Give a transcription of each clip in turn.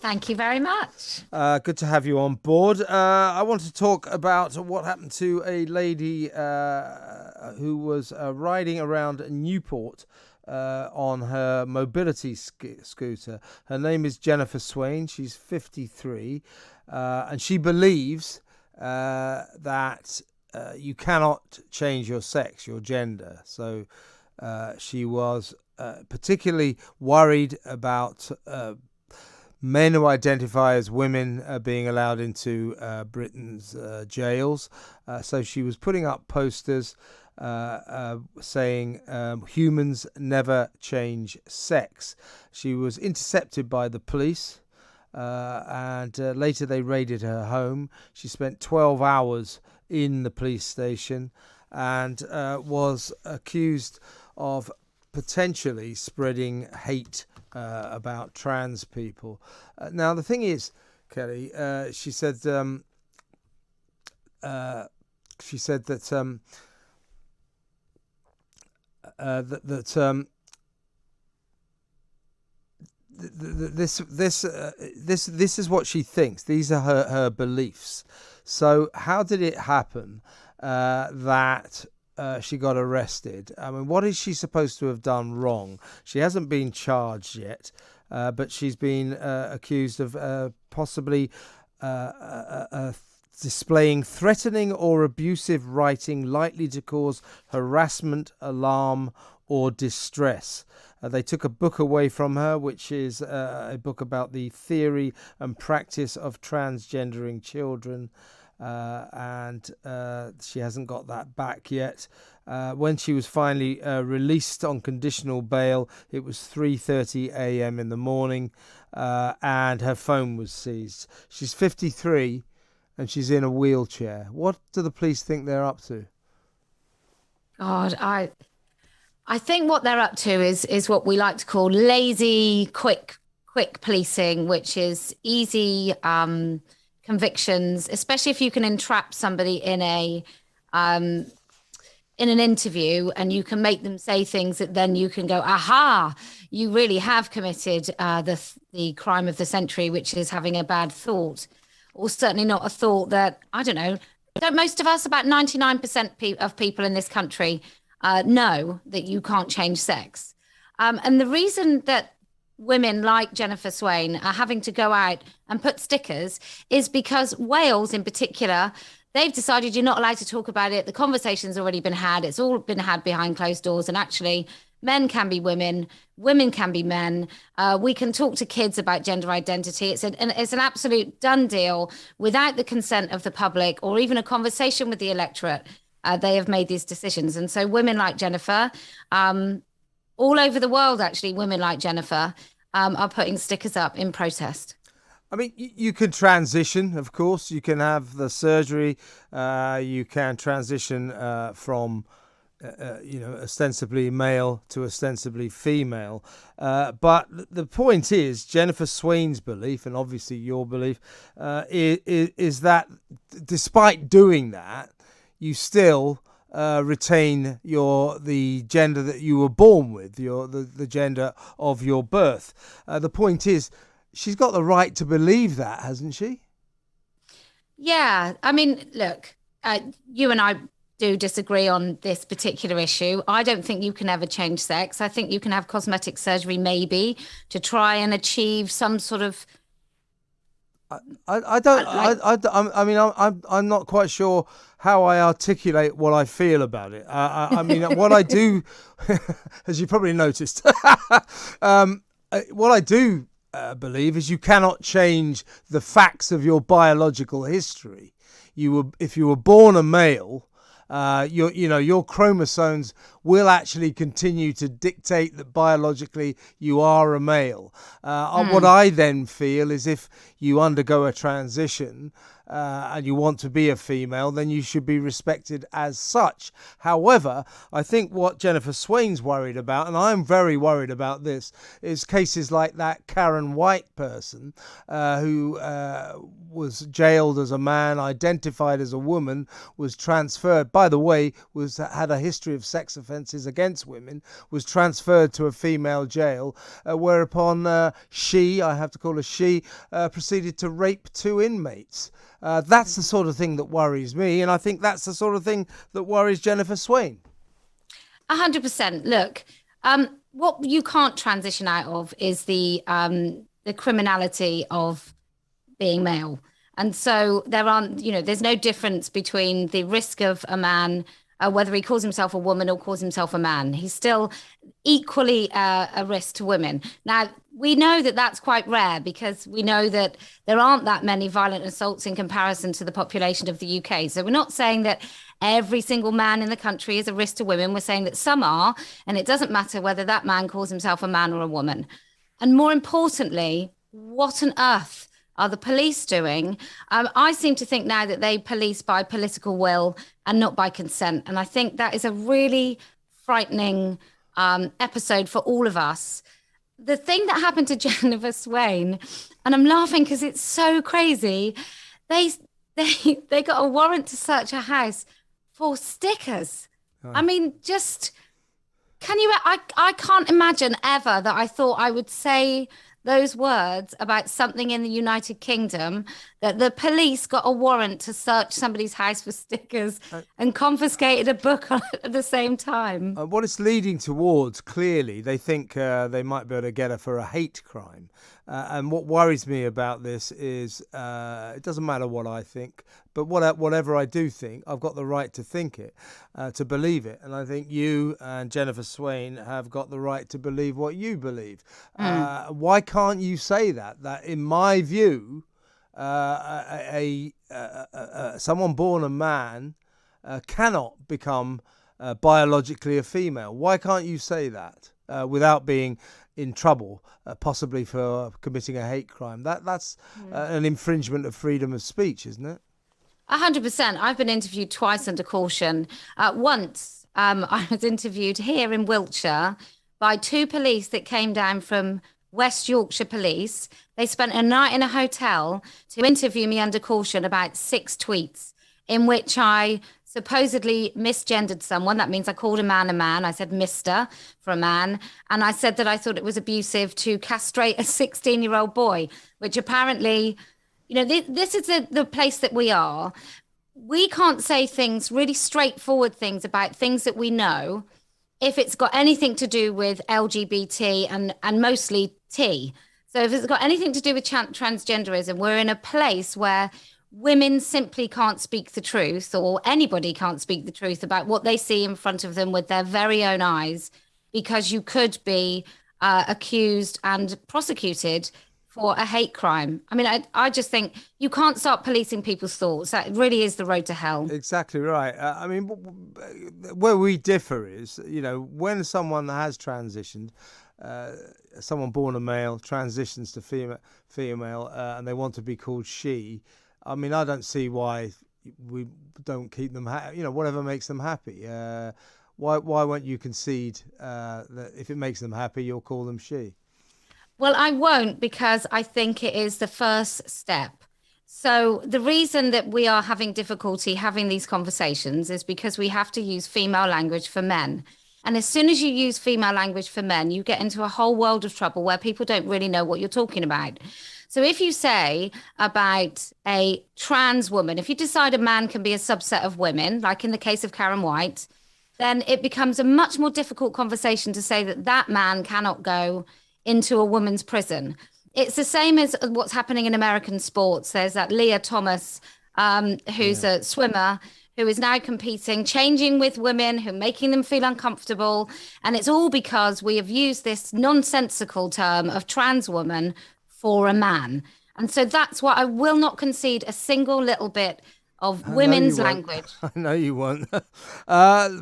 Thank you very much. Good to have you on board. I want to talk about what happened to a lady who was riding around Newport on her mobility scooter. Her name is Jennifer Swain. She's 53, and she believes that you cannot change your sex, your gender. So she was particularly worried about men who identify as women being allowed into Britain's jails. So she was putting up posters saying humans never change sex. She was intercepted by the police, and later they raided her home. She spent 12 hours in the police station and was accused of potentially spreading hate about trans people. Now, the thing is, Kelly, she said that this is what she thinks. These are her beliefs. So, how did it happen that she got arrested? I mean, what is she supposed to have done wrong? She hasn't been charged yet, but she's been accused of possibly displaying threatening or abusive writing likely to cause harassment, alarm, or distress. They took a book away from her, which is a book about the theory and practice of transgendering children. And she hasn't got that back yet. When she was finally released on conditional bail, it was 3:30 a.m. in the morning, and her phone was seized. She's 53, and she's in a wheelchair. What do the police think they're up to? God, I think what they're up to is what we like to call lazy, quick policing, which is easy convictions, especially if you can entrap somebody in an interview and you can make them say things that then you can go, aha, you really have committed the crime of the century, which is having a bad thought, or certainly not a thought that, I don't know, don't most of us, about 99% of people in this country, know that you can't change sex. And the reason that women like Jennifer Swain are having to go out and put stickers is because Wales in particular, they've decided you're not allowed to talk about it. The conversation's already been had. It's all been had behind closed doors. And actually, men can be women, women can be men. We can talk to kids about gender identity. It's an absolute done deal without the consent of the public or even a conversation with the electorate. They have made these decisions. And so women like Jennifer, all over the world, actually, women like Jennifer are putting stickers up in protest. I mean, you can transition, of course. You can have the surgery. You can transition from, ostensibly male to ostensibly female. But the point is, Jennifer Swain's belief, and obviously your belief, is that despite doing that, you still retain the gender that you were born with, the gender of your birth. The point is, she's got the right to believe that, hasn't she? Yeah, I mean, look, you and I do disagree on this particular issue. I don't think you can ever change sex. I think you can have cosmetic surgery maybe to try and achieve some sort of. I don't. I mean, I'm not quite sure how I articulate what I feel about it. I mean, what I do, as you probably noticed, what I do believe is you cannot change the facts of your biological history. If you were born a male, your chromosomes will actually continue to dictate that biologically you are a male. What I then feel is if you undergo a transition and you want to be a female, then you should be respected as such. However, I think what Jennifer Swain's worried about, and I'm very worried about this, is cases like that Karen White person who was jailed as a man, identified as a woman, was transferred, by the way, had a history of sex offences offences against women was transferred to a female jail, whereupon she, I have to call her she, proceeded to rape 2 inmates. That's the sort of thing that worries me, and I think that's the sort of thing that worries Jennifer Swain. 100%. Look, what you can't transition out of is the criminality of being male. And so there's no difference between the risk of a man, whether he calls himself a woman or calls himself a man. He's still equally a risk to women. Now, we know that that's quite rare because we know that there aren't that many violent assaults in comparison to the population of the UK. So we're not saying that every single man in the country is a risk to women. We're saying that some are, and it doesn't matter whether that man calls himself a man or a woman. And more importantly, what on earth are the police doing? I seem to think now that they police by political will and not by consent. And I think that is a really frightening episode for all of us. The thing that happened to Jennifer Swain, and I'm laughing because it's so crazy, they got a warrant to search her house for stickers. Oh. I mean, I can't imagine ever that I thought I would say those words about something in the United Kingdom, that the police got a warrant to search somebody's house for stickers and confiscated a book at the same time. What it's leading towards, clearly, they think they might be able to get her for a hate crime. And what worries me about this is it doesn't matter what I think, but whatever I do think, I've got the right to think it, to believe it. And I think you and Jennifer Swain have got the right to believe what you believe. Why can't you say that? That, in my view, someone born a man cannot become biologically a female. Why can't you say that without being in trouble, possibly for committing a hate crime? That's an infringement of freedom of speech, isn't it? 100%. I've been interviewed twice under caution. Once I was interviewed here in Wiltshire by 2 police that came down from West Yorkshire Police. They spent a night in a hotel to interview me under caution about 6 tweets in which I supposedly misgendered someone. That means I called a man. I said Mr. for a man. And I said that I thought it was abusive to castrate a 16-year-old boy, which apparently, this is the place that we are. We can't say things, really straightforward things about things that we know, if it's got anything to do with LGBT and mostly T. So if it's got anything to do with transgenderism, we're in a place where women simply can't speak the truth, or anybody can't speak the truth about what they see in front of them with their very own eyes, because you could be accused and prosecuted for a hate crime. I mean, I just think you can't start policing people's thoughts. That really is the road to hell. Exactly right. I mean, where we differ is, when someone has transitioned, someone born a male transitions to female, and they want to be called she. I mean, I don't see why we don't keep them whatever makes them happy. Why won't you concede that if it makes them happy, you'll call them she? Well, I won't, because I think it is the first step. So the reason that we are having difficulty having these conversations is because we have to use female language for men. And as soon as you use female language for men, you get into a whole world of trouble where people don't really know what you're talking about. So if you say about a trans woman, if you decide a man can be a subset of women, like in the case of Karen White, then it becomes a much more difficult conversation to say that that man cannot go into a woman's prison. It's the same as what's happening in American sports. There's that Leah Thomas, who's a swimmer, who is now competing, changing with women, who are making them feel uncomfortable. And it's all because we have used this nonsensical term of trans woman for a man. And so that's why I will not concede a single little bit of women's language. I know you won't.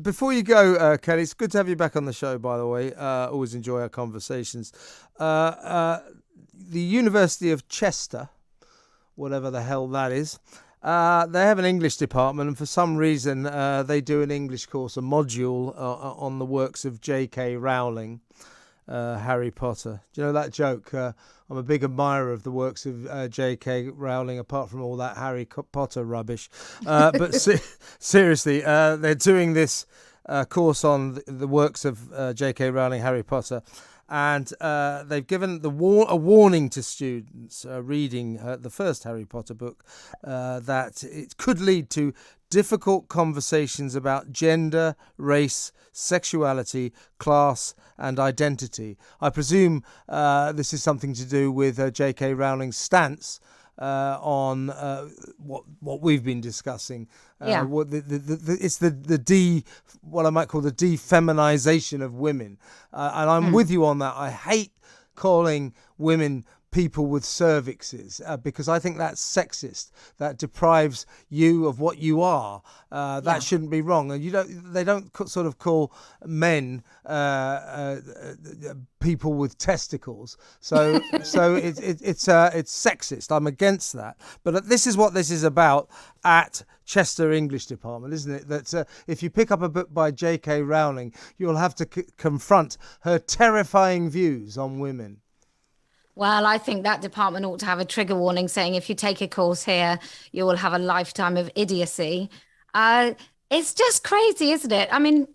Before you go, Kelly, it's good to have you back on the show, by the way. Always enjoy our conversations. The University of Chester, whatever the hell that is, they have an English department, and for some reason they do an English course, a module on the works of J.K. Rowling, Harry Potter. Do you know that joke? I'm a big admirer of the works of J.K. Rowling, apart from all that Harry Potter rubbish. But seriously, they're doing this course on the works of J.K. Rowling, Harry Potter, and they've given a warning to students reading the first Harry Potter book that it could lead to difficult conversations about gender, race, sexuality, class, and identity. I presume this is something to do with J.K. Rowling's stance on what we've been discussing. It's what I might call the defeminization of women, and I'm with you on that. I hate calling women people with cervixes because I think that's sexist. That deprives you of what you are. That shouldn't be wrong. And they don't sort of call men people with testicles. So it's sexist. I'm against that. But this is what this is about at Chester English Department, isn't it? That if you pick up a book by J.K. Rowling, you'll have to confront her terrifying views on women. Well, I think that department ought to have a trigger warning saying if you take a course here, you will have a lifetime of idiocy. It's just crazy, isn't it? I mean,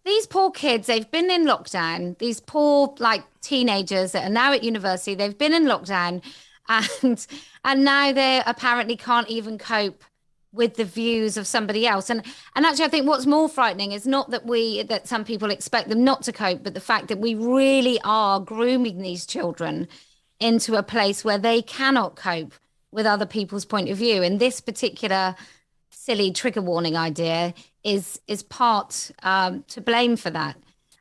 these poor kids, they've been in lockdown. These poor, like, teenagers that are now at university, they've been in lockdown and now they apparently can't even cope with the views of somebody else. And actually, I think what's more frightening is not that some people expect them not to cope, but the fact that we really are grooming these children into a place where they cannot cope with other people's point of view. And this particular silly trigger warning idea is part to blame for that.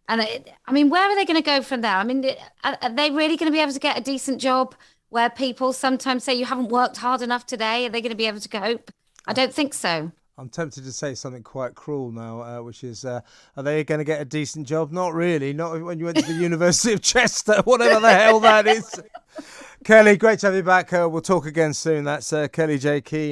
And I mean, where are they going to go from there? I mean, are they really going to be able to get a decent job where people sometimes say you haven't worked hard enough today? Are they going to be able to cope? I don't think so. I'm tempted to say something quite cruel now, which is, are they going to get a decent job? Not really. Not when you went to the University of Chester, whatever the hell that is. Kelly, great to have you back. We'll talk again soon. That's Kellie-Jay Keen.